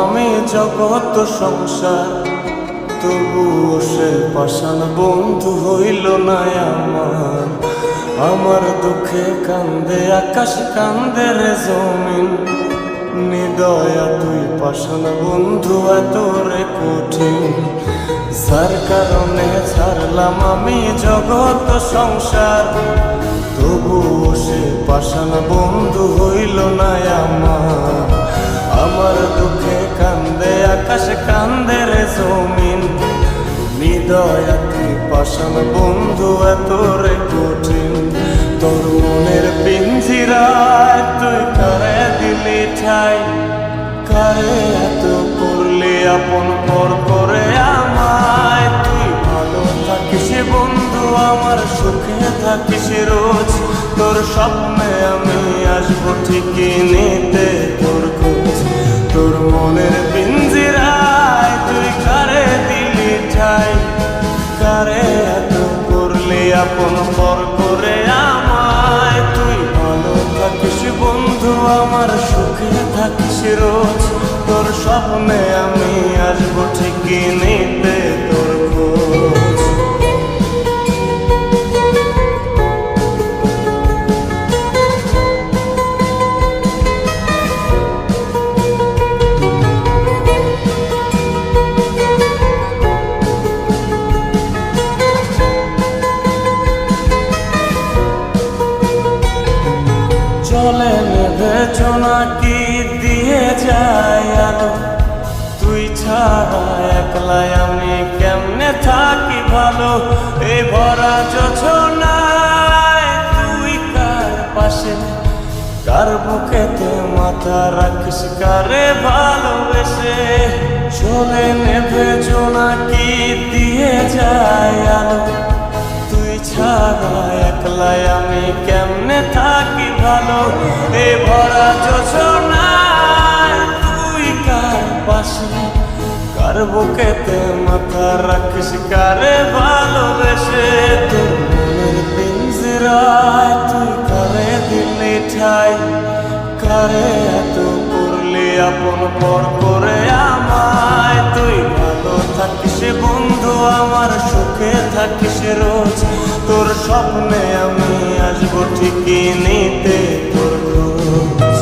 আমি জগৎ সংসার, তবুও সে পাষাণ বন্ধু হইল না আমার। আমার দুঃখে কান্দে আকাশ, কান্দে রে জমিন, নিদয়া তুই পাষাণ বন্ধু এত রে কঠিন। যার কারণে ছাড়লাম আমি জগৎ সংসার, তবুও সে পাষাণ বন্ধু হইল না আমার। আমার দুঃখে কান্দে আকাশ, কান্দে রে জমিন, নিদয়া তুই পাষাণ বন্ধু এত রে কঠিন। তোর মনের পিঞ্জিরায় তুই কারে দিলি ঠাই, কারে এত করলি আপন পর করে আমায়। তুই ভালো থাকিস বন্ধু আমার, সুখে থাকিস রোজ, তোর স্বপ্নে আমি আসবো ঠিকই নিতে তোর খোঁজ। তোর মনের পিঞ্জিরায় তুই কারে দিলি ঠাই, কারে এত করলি আপন পর করে আমায়। তুই ভালো থাকিস বন্ধু আমার, সুখে থাকিস রোজ, তোর স্বপ্নে আমি আসবো ঠিকই নিতে তোর খোঁজ। চলে নেবে জোনাকি দিয়ে যায় আলো, তুই ছাড়া একলাই আমি কেমনে থাকি ভালো। এই ভরা যোছনায় তুই কার পাশে, কার বুকেতে মাথা রাখিস, কারে ভালোবেসে। চলে নেবে জোনাকি দিয়ে যায় আলো, তুই ছাড়া একলাই আমি কেমনে থাকি ভালো। এ ভরা যোছনায় তুই কার পাশে, কার বুকেতে মাথা রাখিস, কারে ভালোবেসে। তোর মনের পিঞ্জিরায় তুই কারে দিলি ঠাই, কারে এত করলি আপন পর করে আমায়। তুই ভালো থাকিস বন্ধু আমার, সুখে থাকিস রোজ, তোর স্বপ্নে আমি আসবো ঠিকই নিতে তোর খোঁজ।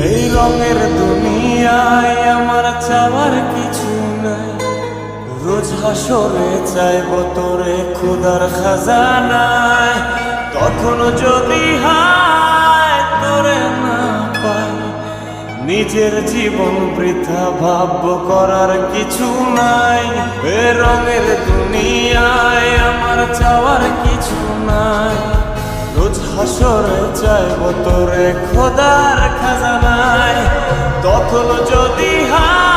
এই রঙের দুনিয়ায় আমার চাওয়ার কিছু নাই, রোজ হাসরে চাইব তোরে খোদার খাজানায়। তখন যদি হায় তোরে না পাই, নিজের জীবন বৃথা ভাবব করার কিছু নাই। এ রঙের দুনিয়ায় আমার চাওয়ার কিছু নাই, রোজ হাসরে চাইব তোরে খোদার খাজানায়। তখন যদি হায়